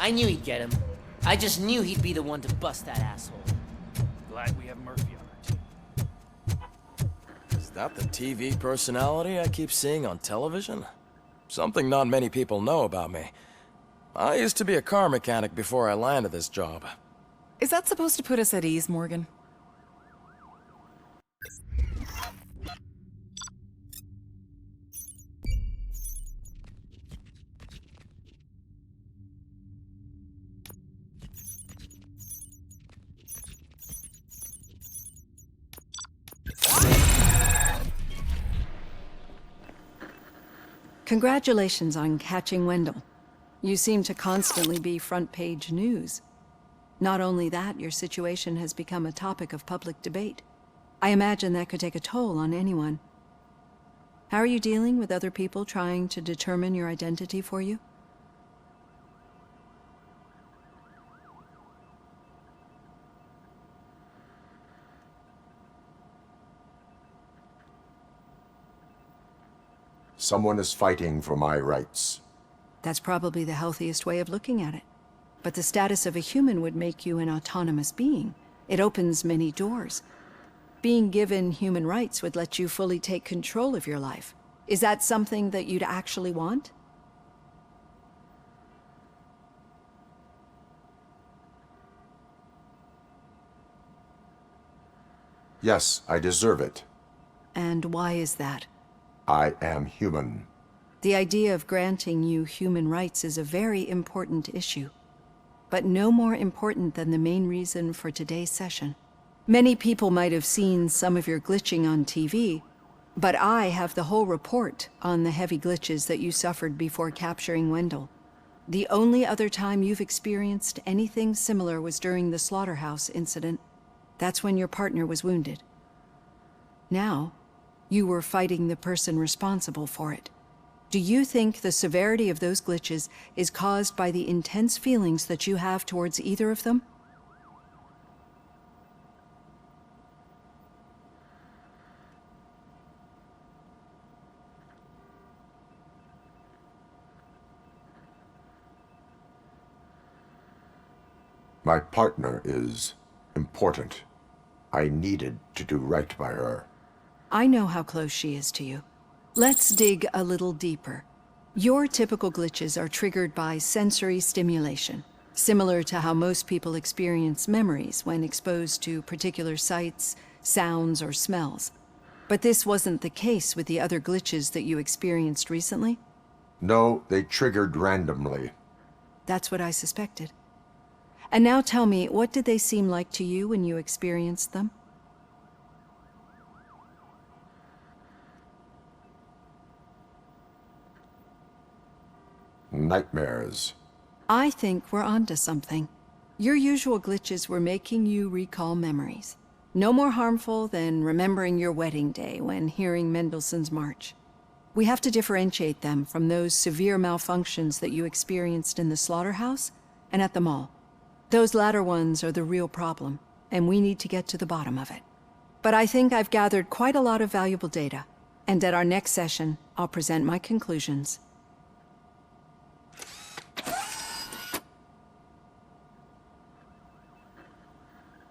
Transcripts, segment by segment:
I knew he'd get him. I just knew he'd be the one to bust that asshole. Glad we have Murphy on our team. Is that the TV personality I keep seeing on television? Something not many people know about me. I used to be a car mechanic before I landed this job. Is that supposed to put us at ease, Morgan? Congratulations on catching Wendell. You seem to constantly be front-page news. Not only that, your situation has become a topic of public debate. I imagine that could take a toll on anyone. How are you dealing with other people trying to determine your identity for you? Someone is fighting for my rights. That's probably the healthiest way of looking at it. But the status of a human would make you an autonomous being. It opens many doors. Being given human rights would let you fully take control of your life. Is that something that you'd actually want? Yes, I deserve it. And why is that? I am human. The idea of granting you human rights is a very important issue, but no more important than the main reason for today's session. Many people might have seen some of your glitching on TV, but I have the whole report on the heavy glitches that you suffered before capturing Wendell. The only other time you've experienced anything similar was during the slaughterhouse incident. That's when your partner was wounded. Now, you were fighting the person responsible for it. Do you think the severity of those glitches is caused by the intense feelings that you have towards either of them? My partner is important. I needed to do right by her. I know how close she is to you. Let's dig a little deeper. Your typical glitches are triggered by sensory stimulation, similar to how most people experience memories when exposed to particular sights, sounds, or smells. But this wasn't the case with the other glitches that you experienced recently? No, they triggered randomly. That's what I suspected. And now tell me, what did they seem like to you when you experienced them? Nightmares. I think we're onto something. Your usual glitches were making you recall memories. No more harmful than remembering your wedding day when hearing Mendelssohn's March. We have to differentiate them from those severe malfunctions that you experienced in the slaughterhouse and at the mall. Those latter ones are the real problem, and we need to get to the bottom of it. But I think I've gathered quite a lot of valuable data, and at our next session, I'll present my conclusions.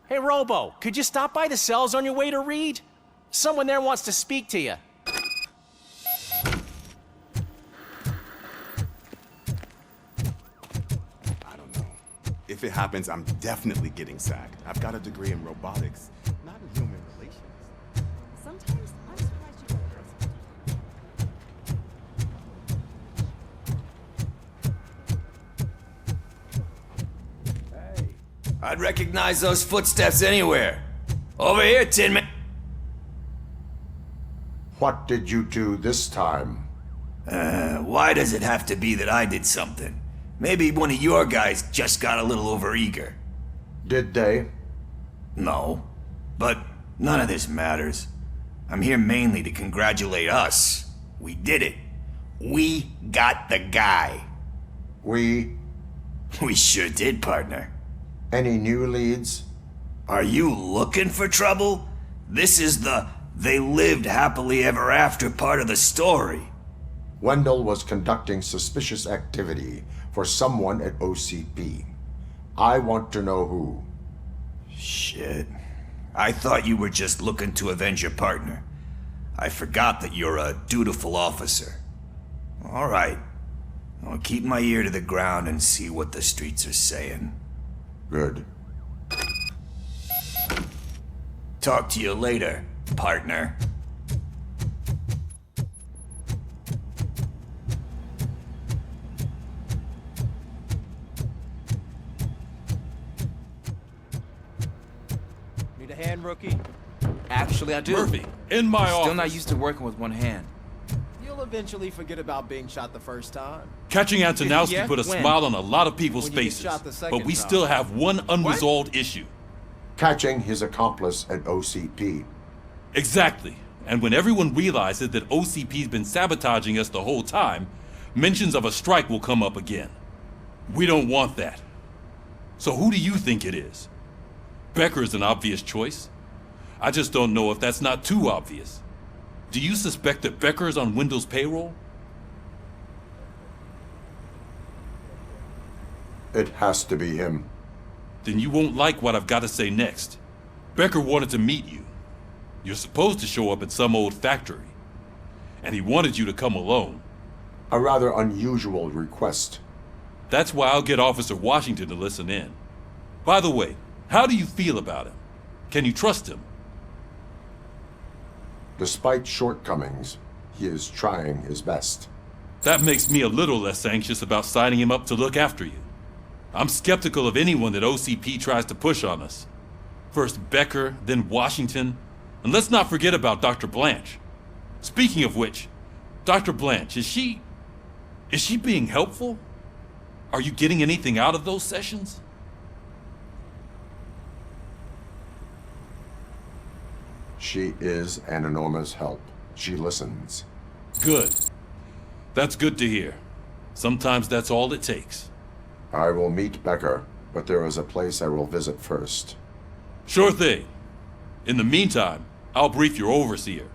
Hey, Robo, could you stop by the cells on your way to read? Someone there wants to speak to you. I don't know. If it happens, I'm definitely getting sacked. I've got a degree in robotics, not in human relations. Sometimes I'm surprised you I'd recognize those footsteps anywhere. Over here, Tin Man. What did you do this time? Why does it have to be that I did something? Maybe one of your guys just got a little overeager. Did they? No, but none of this matters. I'm here mainly to congratulate us. We did it. We got the guy. We sure did, partner. Any new leads? Are you looking for trouble? This is the they lived happily ever after part of the story. Wendell was conducting suspicious activity for someone at OCP. I want to know who. Shit. I thought you were just looking to avenge your partner. I forgot that you're a dutiful officer. All right. I'll keep my ear to the ground and see what the streets are saying. Good. Talk to you later, partner. Need a hand, rookie? Actually, I do. Murphy, in my office. Still not used to working with one hand. You'll eventually forget about being shot the first time. Catching Antonowski Yeah? put a When? smile on a lot of people's When you get faces, shot the second but we time. still have one unresolved issue. Catching his accomplice at OCP. Exactly. And when everyone realizes that OCP's been sabotaging us the whole time, mentions of a strike will come up again. We don't want that. So who do you think it is? Becker is an obvious choice. I just don't know if that's not too obvious. Do you suspect that Becker is on Windows payroll? It has to be him. Then you won't like what I've got to say next. Becker wanted to meet you. You're supposed to show up at some old factory. And he wanted you to come alone. A rather unusual request. That's why I'll get Officer Washington to listen in. By the way, how do you feel about him? Can you trust him? Despite shortcomings, he is trying his best. That makes me a little less anxious about signing him up to look after you. I'm skeptical of anyone that OCP tries to push on us. First Becker, then Washington, and let's not forget about Dr. Blanche. Speaking of which, Dr. Blanche, is she being helpful? Are you getting anything out of those sessions? She is an enormous help. She listens. Good. That's good to hear. Sometimes that's all it takes. I will meet Becker, but there is a place I will visit first. Sure thing. In the meantime, I'll brief your overseer.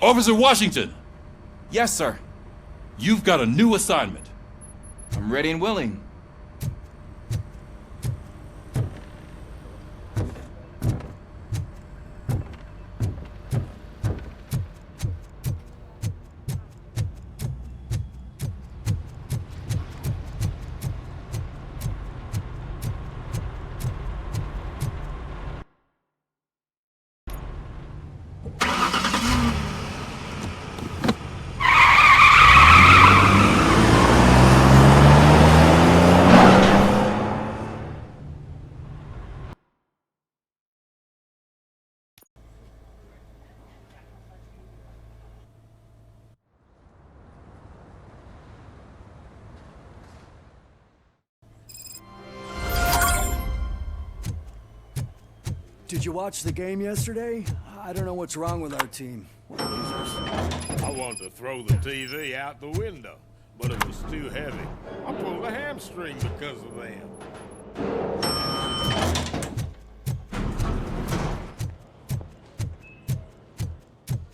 Officer Washington! Yes, sir. You've got a new assignment. I'm ready and willing. Did you watch the game yesterday? I don't know what's wrong with our team. We're losers. I wanted to throw the TV out the window, but it was too heavy. I pulled a hamstring because of them.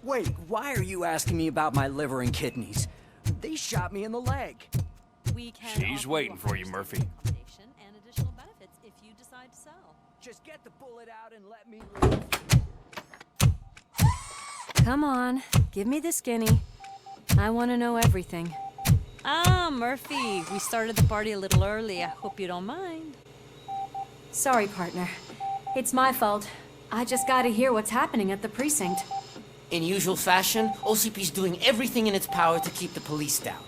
Wait, why are you asking me about my liver and kidneys? They shot me in the leg. She's waiting for you, Murphy. And additional benefits if you decide to sell. Just get the bullet out and let me live. Come on, give me the skinny. I want to know everything. Ah, Murphy, we started the party a little early. I hope you don't mind. Sorry, partner. It's my fault. I just gotta hear what's happening at the precinct. In usual fashion, OCP's doing everything in its power to keep the police down.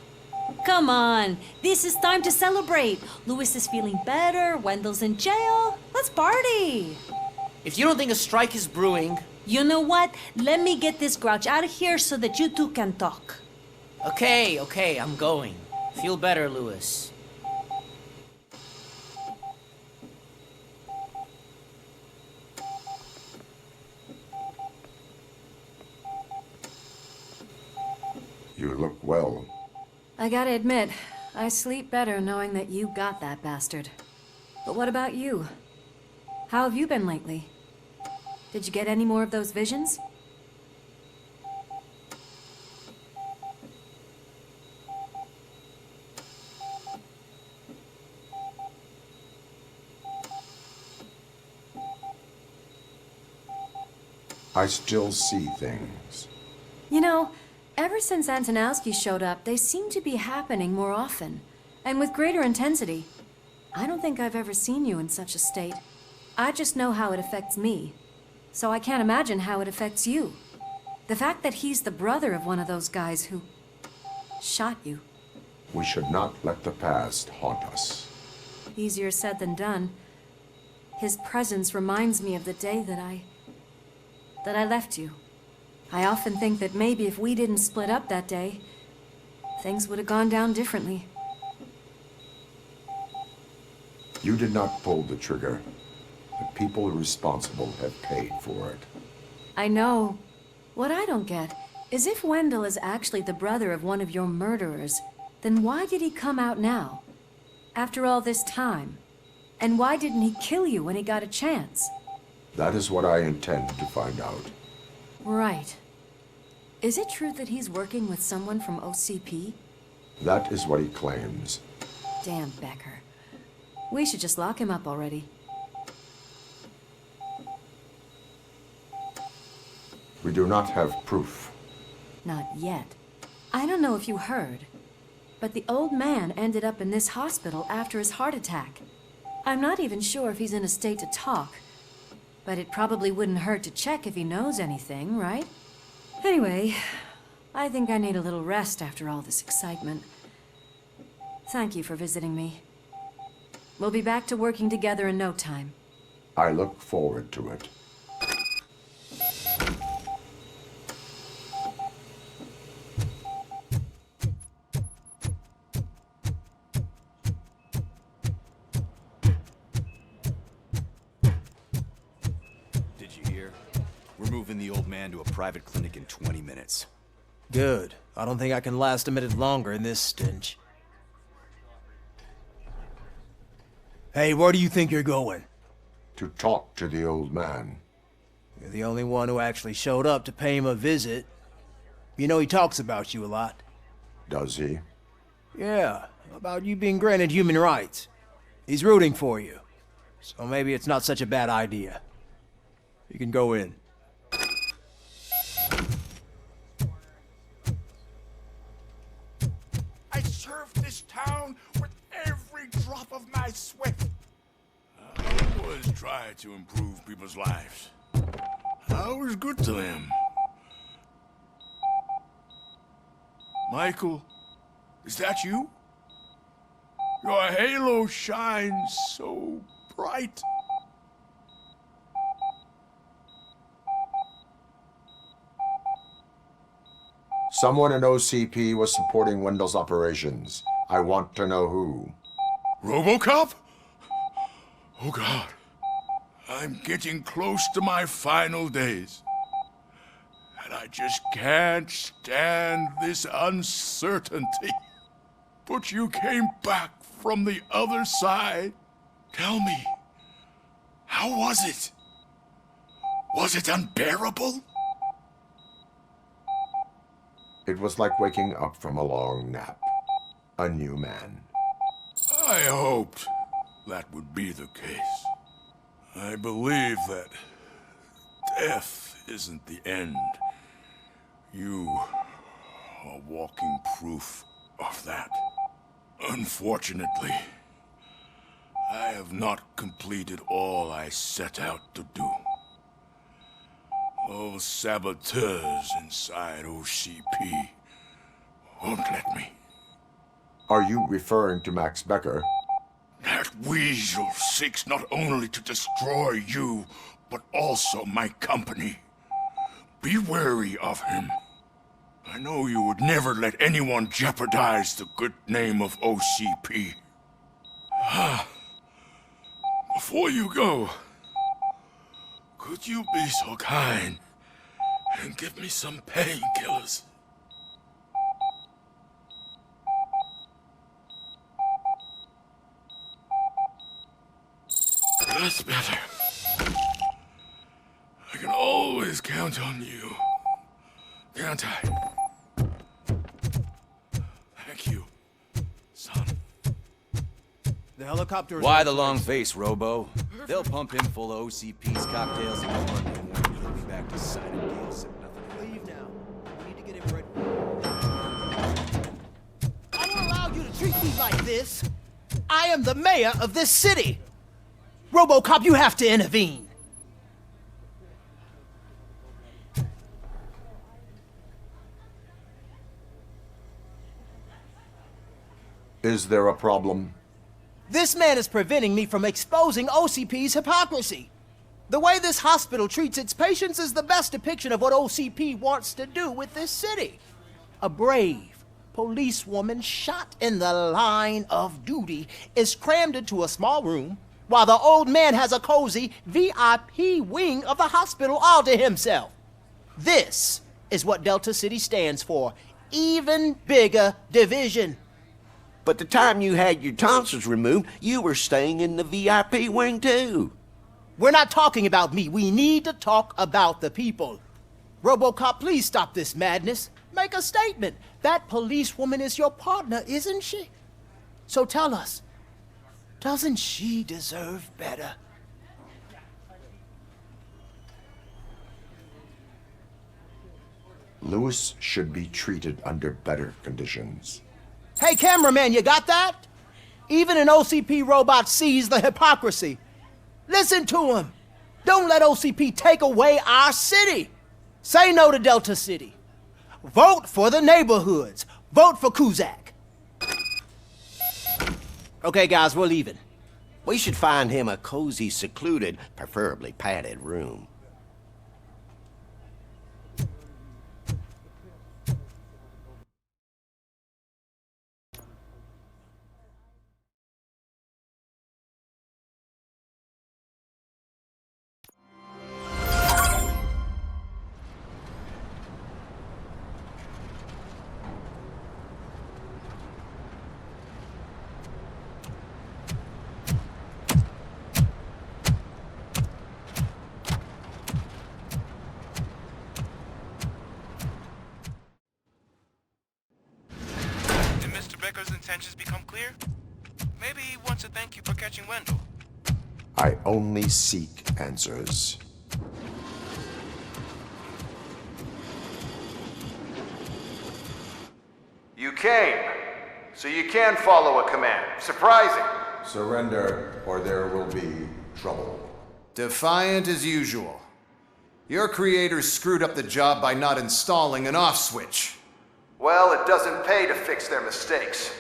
Come on, this is time to celebrate. Louis is feeling better, Wendell's in jail. Let's party. If you don't think a strike is brewing... You know what? Let me get this grouch out of here so that you two can talk. Okay, I'm going. Feel better, Louis. You look well. I gotta admit, I sleep better knowing that you got that bastard. But what about you? How have you been lately? Did you get any more of those visions? I still see things. You know, ever since Antonowski showed up, they seem to be happening more often, and with greater intensity. I don't think I've ever seen you in such a state. I just know how it affects me, so I can't imagine how it affects you. The fact that he's the brother of one of those guys who shot you. We should not let the past haunt us. Easier said than done. His presence reminds me of the day that I left you. I often think that maybe if we didn't split up that day, things would have gone down differently. You did not pull the trigger. The people responsible have paid for it. I know. What I don't get is if Wendell is actually the brother of one of your murderers, then why did he come out now? After all this time? And why didn't he kill you when he got a chance? That is what I intend to find out. Right. Is it true that he's working with someone from OCP? That is what he claims. Damn Becker. We should just lock him up already. We do not have proof. Not yet. I don't know if you heard, but the old man ended up in this hospital after his heart attack. I'm not even sure if he's in a state to talk, but it probably wouldn't hurt to check if he knows anything, right? Anyway, I think I need a little rest after all this excitement. Thank you for visiting me. We'll be back to working together in no time. I look forward to it. The old man to a private clinic in 20 minutes. Good. I don't think I can last a minute longer in this stench. Hey, where do you think you're going? To talk to the old man. You're the only one who actually showed up to pay him a visit. You know he talks about you a lot. Does he? Yeah, about you being granted human rights. He's rooting for you. So maybe it's not such a bad idea. You can go in. This town with every drop of my sweat. I always try to improve people's lives. I was good to them. Michael, is that you? Your halo shines so bright. Someone in OCP was supporting Wendell's operations. I want to know who. RoboCop? Oh God. I'm getting close to my final days. And I just can't stand this uncertainty. But you came back from the other side. Tell me, how was it? Was it unbearable? It was like waking up from a long nap. A new man. I hoped that would be the case. I believe that death isn't the end. You are walking proof of that. Unfortunately, I have not completed all I set out to do. Those saboteurs inside OCP won't let me. Are you referring to Max Becker? That weasel seeks not only to destroy you, but also my company. Be wary of him. I know you would never let anyone jeopardize the good name of OCP. Before you go, could you be so kind and give me some painkillers? That's better. I can always count on you, can't I? Thank you, son. The helicopter Why the long face, Robo? They'll pump him full of OCP's cocktails and warn him he'll be back to signing deals and nothing. Leave now. We need to get him ready. I don't allow you to treat me like this. I am the mayor of this city. RoboCop, you have to intervene. Is there a problem? This man is preventing me from exposing OCP's hypocrisy. The way this hospital treats its patients is the best depiction of what OCP wants to do with this city. A brave policewoman shot in the line of duty is crammed into a small room while the old man has a cozy VIP wing of the hospital all to himself. This is what Delta City stands for. Even bigger division. But the time you had your tonsils removed, you were staying in the VIP wing too. We're not talking about me. We need to talk about the people. RoboCop, please stop this madness. Make a statement. That policewoman is your partner, isn't she? So tell us, doesn't she deserve better? Lewis should be treated under better conditions. Hey, cameraman, you got that? Even an OCP robot sees the hypocrisy. Listen to him. Don't let OCP take away our city. Say no to Delta City. Vote for the neighborhoods. Vote for Kuzak. Okay, guys, we're leaving. We should find him a cozy, secluded, preferably padded room. Intentions become clear? Maybe he wants to thank you for catching Wendell. I only seek answers. You came, so you can follow a command. Surprising. Surrender, or there will be trouble. Defiant as usual. Your creators screwed up the job by not installing an off switch. Well, it doesn't pay to fix their mistakes.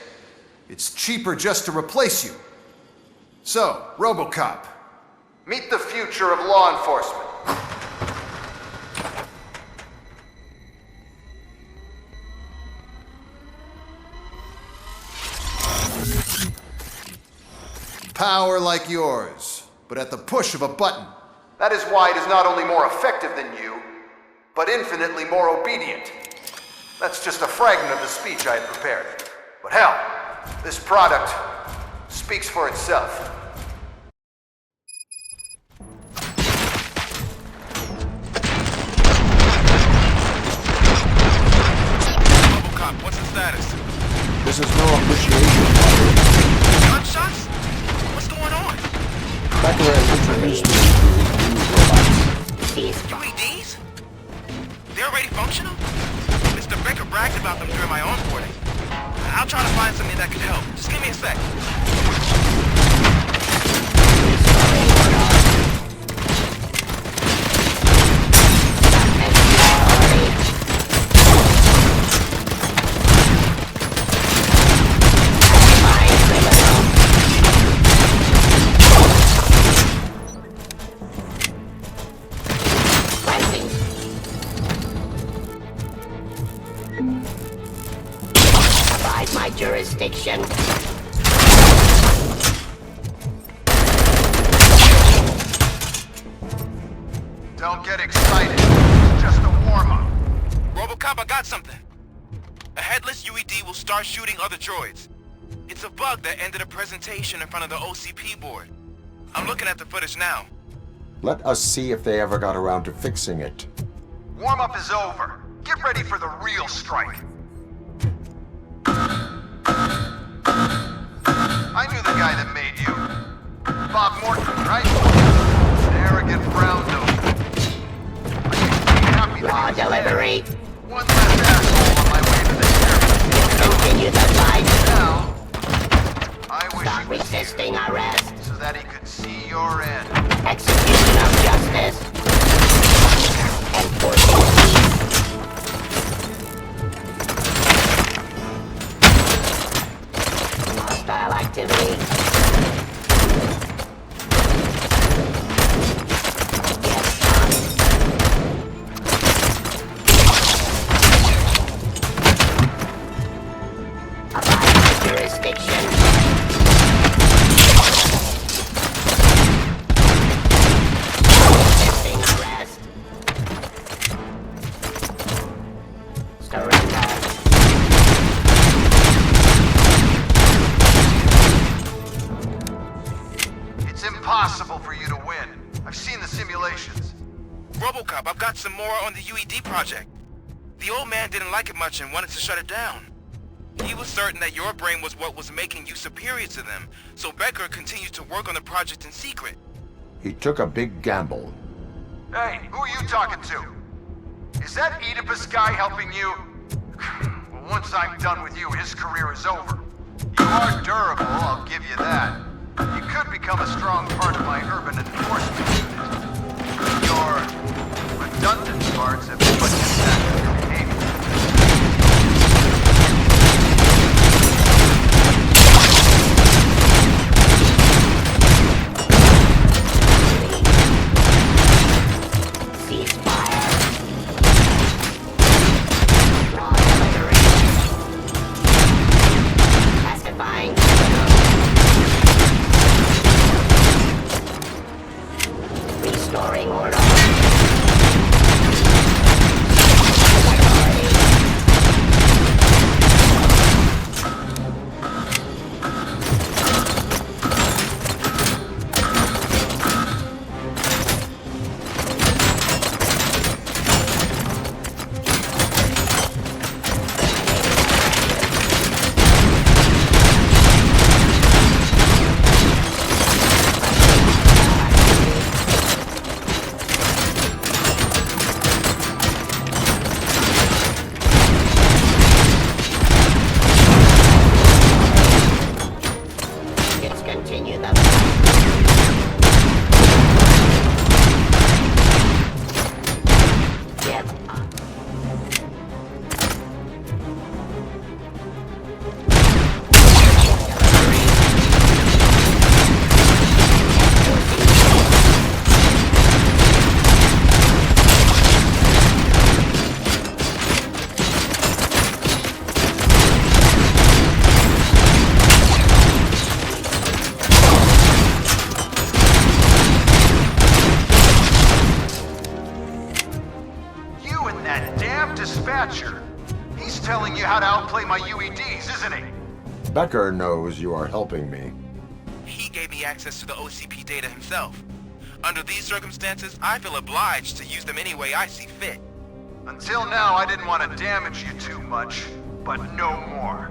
It's cheaper just to replace you. So, RoboCop, meet the future of law enforcement. Power like yours, but at the push of a button. That is why it is not only more effective than you, but infinitely more obedient. That's just a fragment of the speech I had prepared. But hell, this product speaks for itself. RoboCop, what's the status? This is no appreciation. Gunshots? What's going on? Becker has introduced me to these robots. UEDs? They're already functional? Mr. Becker bragged about them during my onboarding. I'll try to find something that can help. Just give me a sec. My jurisdiction. Don't get excited. It's just a warm-up. RoboCop, I got something. A headless UED will start shooting other droids. It's a bug that ended a presentation in front of the OCP board. I'm looking at the footage now. Let us see if they ever got around to fixing it. Warm-up is over. Get ready for the real strike. I knew the guy that made you. Bob Morton, right? An arrogant brown nose. Are you delivery. One less asshole on my way to the airport. Continue the fight. Now, I wish Stop he was resisting here arrest. so that he could see your end. Execution of justice. Enforcing peace. Hostile activity. Jurisdiction. Resisting arrest. Surrender. It's impossible for you to win. I've seen the simulations. RoboCop, I've got some more on the UED project. The old man didn't like it much and wanted to shut it down. He was certain that your brain was what was making you superior to them, so Becker continued to work on the project in secret. He took a big gamble. Hey, who are you talking to? Is that Oedipus guy helping you? Well, once I'm done with you, his career is over. You are durable, I'll give you that. You could become a strong part of my urban enforcement unit. Your redundant parts have put you back to behavior. Restoring order. Dispatcher. He's telling you how to outplay my UEDs, isn't he? Becker knows you are helping me. He gave me access to the OCP data himself. Under these circumstances, I feel obliged to use them any way I see fit. Until now, I didn't want to damage you too much, but no more.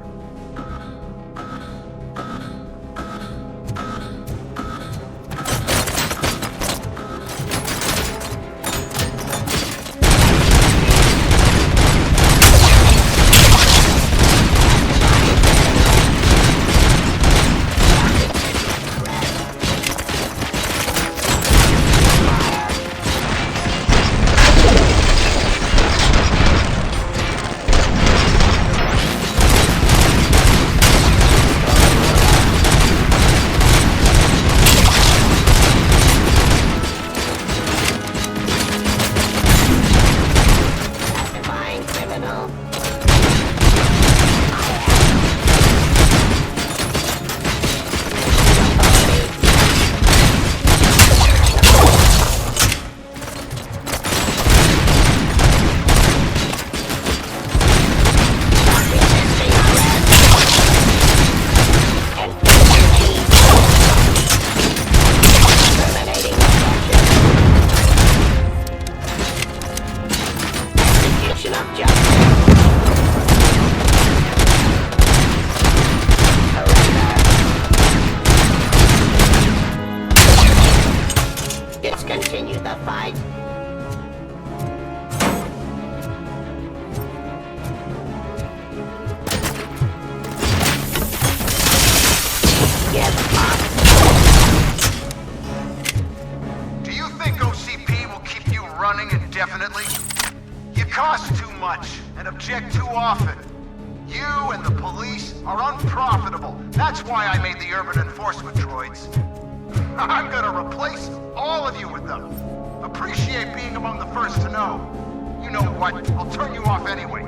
cost too much and object too often. You and the police are unprofitable. That's why I made the urban enforcement droids. I'm gonna replace all of you with them. Appreciate being among the first to know. You know what? I'll turn you off anyway.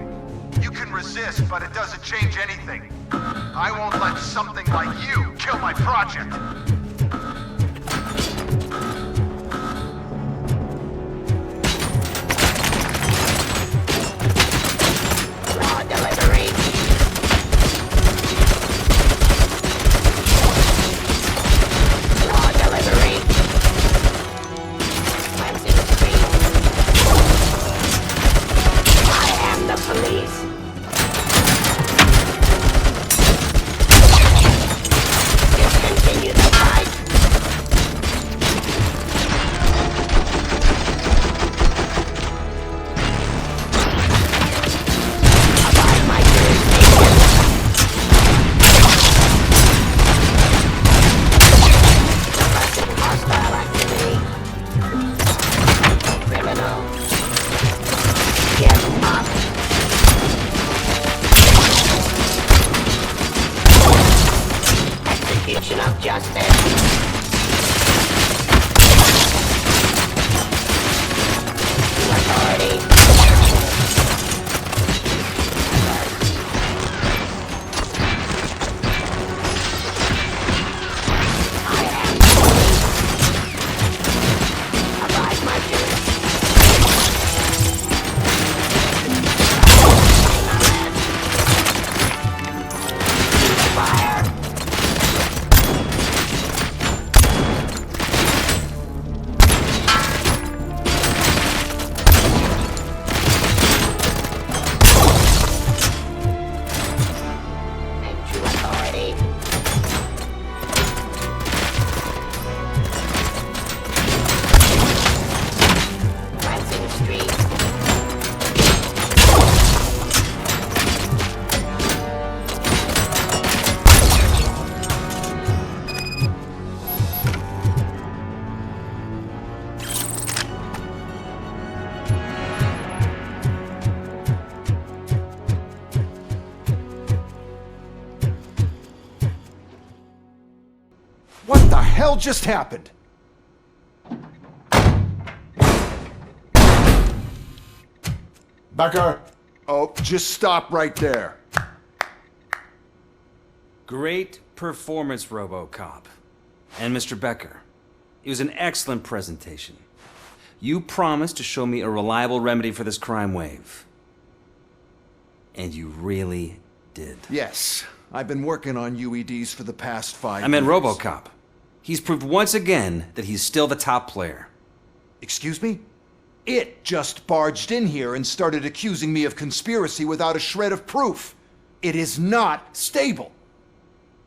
You can resist, but it doesn't change anything. I won't let something like you kill my project. Raw delivery. Raw delivery. Cleansing the street. I am the police. Discontinue the fight. Abide my jurisdiction. Suppressing hostile activity. Criminal. Give up. Execution of justice. Authority. I am the police. Abide my jurisdiction. Fire. And true authority. Cleansing streets. What the hell just happened? Becker! Oh, just stop right there. Great performance, RoboCop. And Mr. Becker, it was an excellent presentation. You promised to show me a reliable remedy for this crime wave. And you really did. Yes, I've been working on UEDs for the past 5 years. I meant RoboCop. He's proved once again that he's still the top player. Excuse me? It just barged in here and started accusing me of conspiracy without a shred of proof. It is not stable.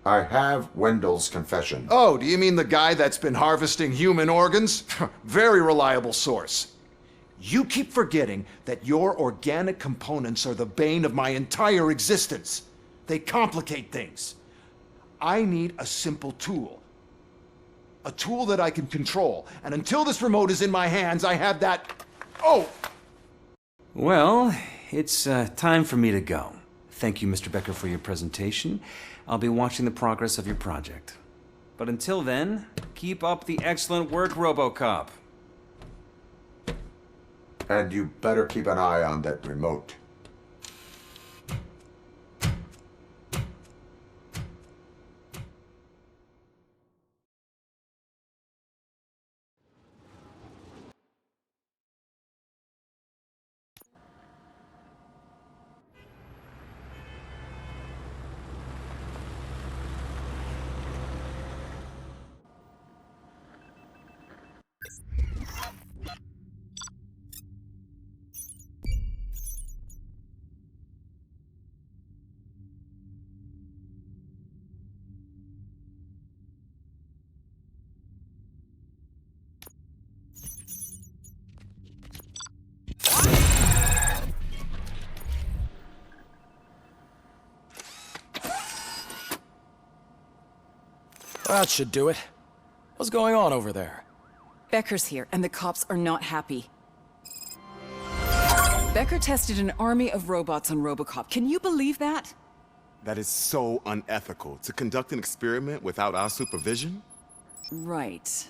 I have Wendell's confession. Oh, do you mean the guy that's been harvesting human organs? Very reliable source. You keep forgetting that your organic components are the bane of my entire existence. They complicate things. I need a simple tool. A tool that I can control. And until this remote is in my hands, I have that... Oh! Well, it's time for me to go. Thank you, Mr. Becker, for your presentation. I'll be watching the progress of your project. But until then, keep up the excellent work, RoboCop. And you better keep an eye on that remote. That should do it. What's going on over there? Becker's here, and the cops are not happy. Becker tested an army of robots on RoboCop. Can you believe that? That is so unethical. To conduct an experiment without our supervision? Right.